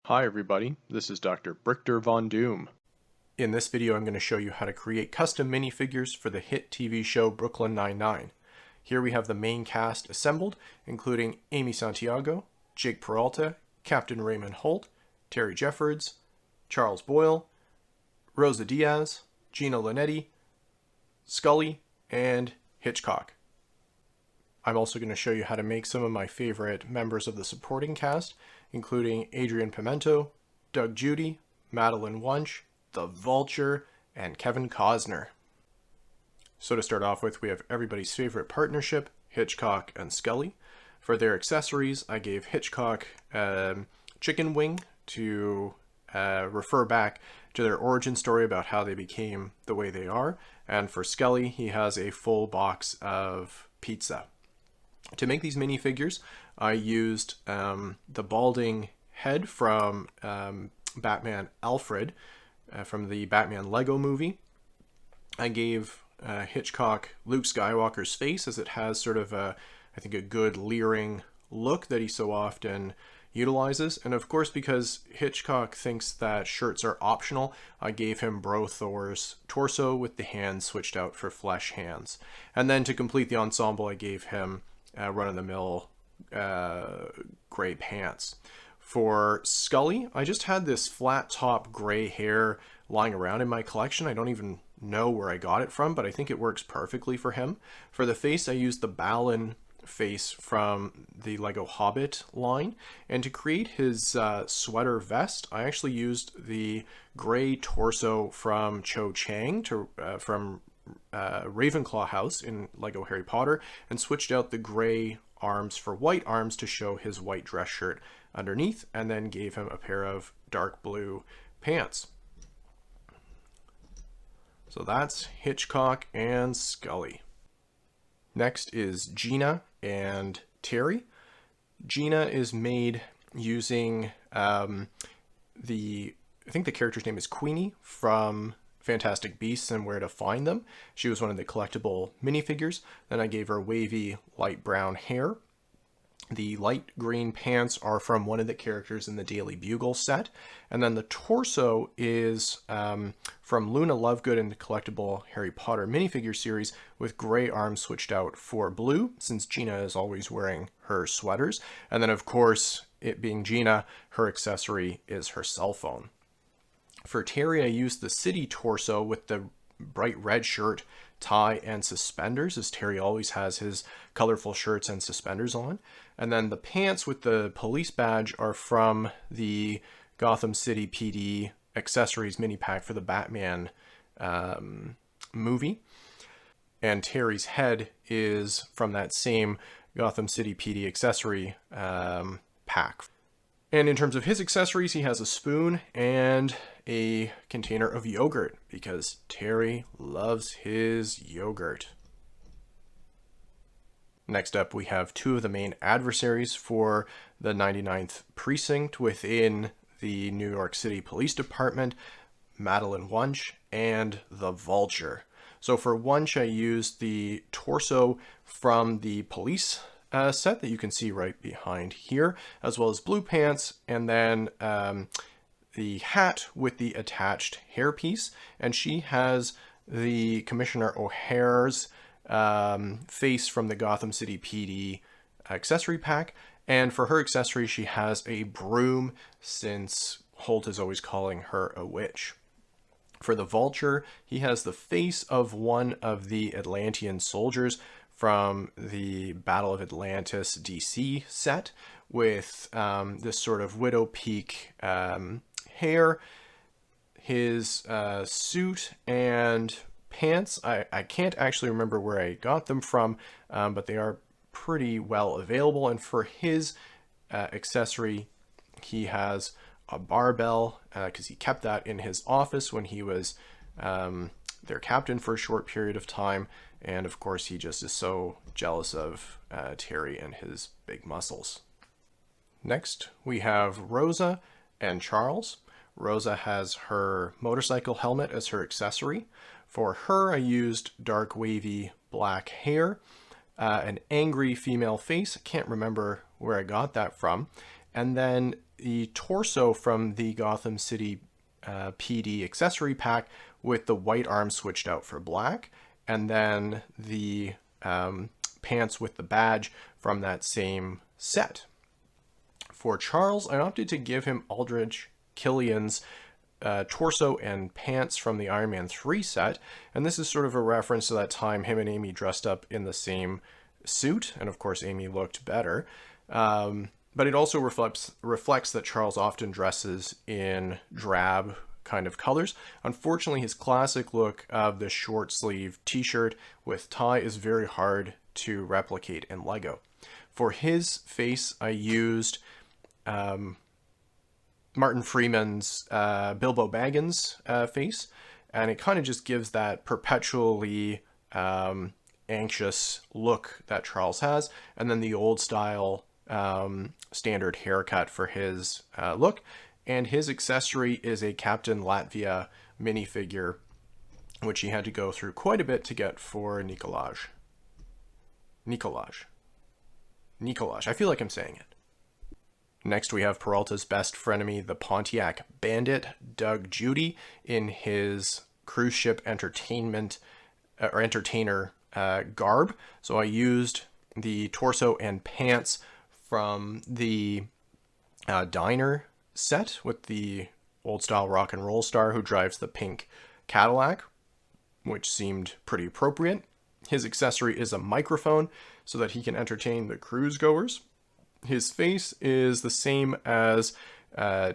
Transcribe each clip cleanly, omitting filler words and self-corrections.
Hi everybody, this is Dr. Brichter Von Doom. In this video I'm going to show you how to create custom minifigures for the hit TV show Brooklyn Nine-Nine. Here we have the main cast assembled, including Amy Santiago, Jake Peralta, Captain Raymond Holt, Terry Jeffords, Charles Boyle, Rosa Diaz, Gina Linetti, Scully, and Hitchcock. I'm also going to show you how to make some of my favorite members of the supporting cast, including Adrian Pimento, Doug Judy, Madeline Wunsch, The Vulture, and Kevin Costner. So to start off with, we have everybody's favorite partnership, Hitchcock and Scully. For their accessories, I gave Hitchcock a chicken wing to refer back to their origin story about how they became the way they are. And for Scully, he has a full box of pizza. To make these minifigures, I used the balding head from Batman Alfred from the Batman Lego movie. I gave Hitchcock Luke Skywalker's face, as it has sort of I think a good leering look that he so often utilizes. And of course, because Hitchcock thinks that shirts are optional, I gave him Bro Thor's torso with the hands switched out for flesh hands. And then to complete the ensemble, I gave him run-of-the-mill gray pants. For Scully, I just had this flat top gray hair lying around in my collection. I don't even know where I got it from, but I think it works perfectly for him. For the face, I used the Balin face from the Lego Hobbit line. And to create his sweater vest, I actually used the gray torso from Cho Chang from Ravenclaw house in Lego Harry Potter, and switched out the gray arms for white arms to show his white dress shirt underneath, and then gave him a pair of dark blue pants. So that's Hitchcock and Scully. Next is Gina and Terry. Gina is made using I think the character's name is Queenie from Fantastic Beasts and Where to Find Them. She was one of the collectible minifigures. Then I gave her wavy light brown hair. The light green pants are from one of the characters in the Daily Bugle set. And then the torso is from Luna Lovegood in the collectible Harry Potter minifigure series, with gray arms switched out for blue, since Gina is always wearing her sweaters. And then, of course, it being Gina, her accessory is her cell phone. For Terry, I used the city torso with the bright red shirt, tie, and suspenders, as Terry always has his colorful shirts and suspenders on. And then the pants with the police badge are from the Gotham City PD accessories mini pack for the Batman movie. And Terry's head is from that same Gotham City PD accessory pack. And in terms of his accessories, he has a spoon and a container of yogurt, because Terry loves his yogurt. Next up, we have two of the main adversaries for the 99th precinct within the New York City Police Department, Madeline Wunsch and The Vulture. So for Wunsch, I used the torso from the police set that you can see right behind here, as well as blue pants, and then the hat with the attached hairpiece. And she has the Commissioner O'Hare's face from the Gotham City PD accessory pack. And for her accessory, she has a broom, since Holt is always calling her a witch. For the Vulture, he has the face of one of the Atlantean soldiers from the Battle of Atlantis DC set, with this sort of widow peak hair. His suit and pants, I can't actually remember where I got them from, but they are pretty well available. And for his accessory, he has a barbell, because he kept that in his office when he was their captain for a short period of time. And of course, he just is so jealous of Terry and his big muscles. Next, we have Rosa and Charles. Rosa has her motorcycle helmet as her accessory. For her, I used dark wavy black hair, an angry female face. I can't remember where I got that from. And then the torso from the Gotham City PD accessory pack with the white arms switched out for black, and then the pants with the badge from that same set. For Charles, I opted to give him Aldrich Killian's torso and pants from the Iron Man 3 set, and this is sort of a reference to that time him and Amy dressed up in the same suit, and of course Amy looked better. But it also reflects that Charles often dresses in drab kind of colors. Unfortunately, his classic look of the short sleeve t-shirt with tie is very hard to replicate in Lego. For his face, I used Martin Freeman's Bilbo Baggins face, and it kind of just gives that perpetually anxious look that Charles has, and then the old style standard haircut for his look. And his accessory is a Captain Latvia minifigure, which he had to go through quite a bit to get for Nikolaj. I feel like I'm saying it. Next, we have Peralta's best frenemy, the Pontiac Bandit, Doug Judy, in his cruise ship entertainer garb. So I used the torso and pants from the diner set with the old style rock and roll star who drives the pink Cadillac, which seemed pretty appropriate. His accessory is a microphone so that he can entertain the cruise goers. His face is the same as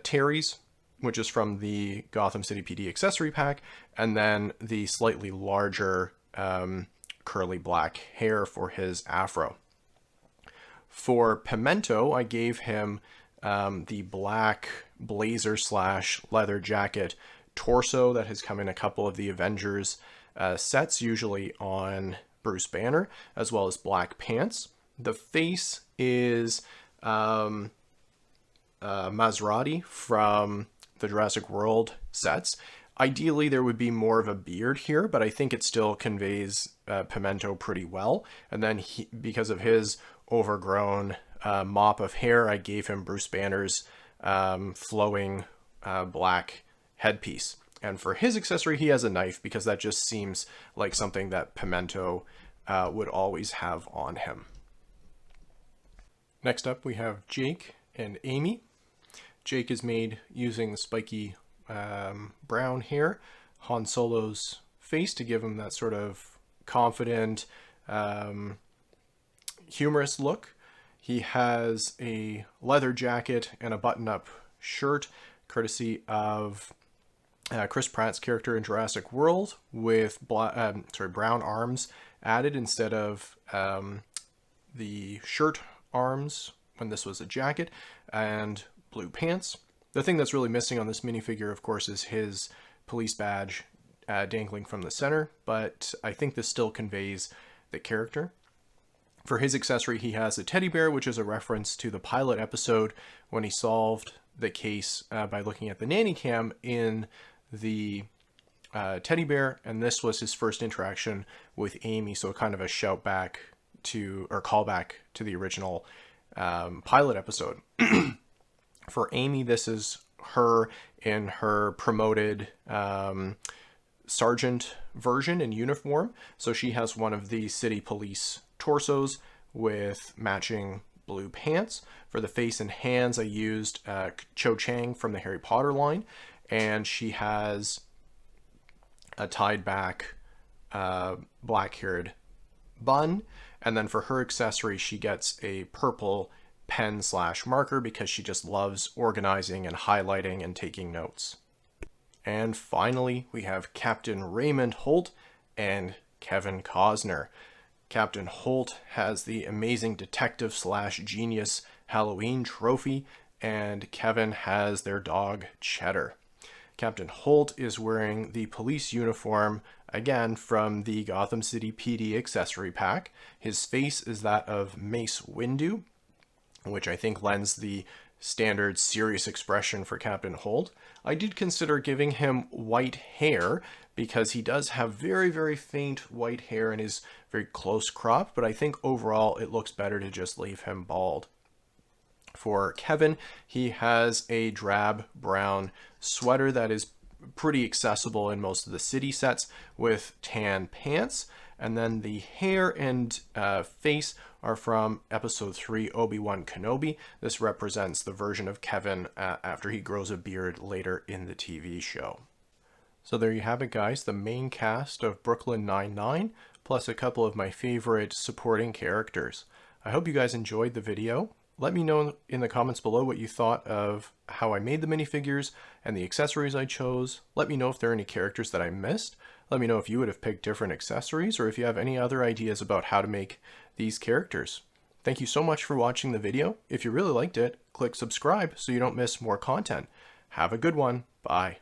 Terry's, which is from the Gotham City PD accessory pack, and then the slightly larger curly black hair for his afro. For Pimento, I gave him the black blazer / leather jacket torso that has come in a couple of the Avengers sets, usually on Bruce Banner, as well as black pants. The face is Maserati from the Jurassic World sets. Ideally, there would be more of a beard here, but I think it still conveys Pimento pretty well. And then because of his overgrown mop of hair, I gave him Bruce Banner's flowing black headpiece. And for his accessory, he has a knife because that just seems like something that Pimento would always have on him. Next up, we have Jake and Amy. Jake is made using the spiky brown hair, Han Solo's face, to give him that sort of confident, humorous look. He has a leather jacket and a button-up shirt, courtesy of Chris Pratt's character in Jurassic World, with brown arms added instead of the shirt arms when this was a jacket, and blue pants. The thing that's really missing on this minifigure, of course, is his police badge dangling from the center, but I think this still conveys the character. For his accessory, he has a teddy bear, which is a reference to the pilot episode when he solved the case by looking at the nanny cam in the teddy bear, and this was his first interaction with Amy, so kind of a shout back to, or callback to, the original pilot episode. For Amy, this is her in her promoted sergeant version in uniform. So she has one of the city police torsos with matching blue pants. For the face and hands, I used Cho Chang from the Harry Potter line, and she has a tied back black-haired bun. And then for her accessory, she gets a purple pen / marker because she just loves organizing and highlighting and taking notes. And finally, we have Captain Raymond Holt and Kevin Costner. Captain Holt has the amazing detective / genius Halloween trophy, and Kevin has their dog Cheddar. Captain Holt is wearing the police uniform, again from the Gotham City PD accessory pack. His face is that of Mace Windu, which I think lends the standard serious expression for Captain Holt. I did consider giving him white hair because he does have very, very faint white hair and is very close cropped, but I think overall it looks better to just leave him bald. For Kevin, he has a drab brown sweater that is pretty accessible in most of the city sets with tan pants. And then the hair and face are from episode 3, Obi-Wan Kenobi. This represents the version of Kevin after he grows a beard later in the TV show. So there you have it, guys, the main cast of Brooklyn Nine-Nine, plus a couple of my favorite supporting characters. I hope you guys enjoyed the video. Let me know in the comments below what you thought of how I made the minifigures and the accessories I chose. Let me know if there are any characters that I missed. Let me know if you would have picked different accessories or if you have any other ideas about how to make these characters. Thank you so much for watching the video. If you really liked it, click subscribe so you don't miss more content. Have a good one. Bye.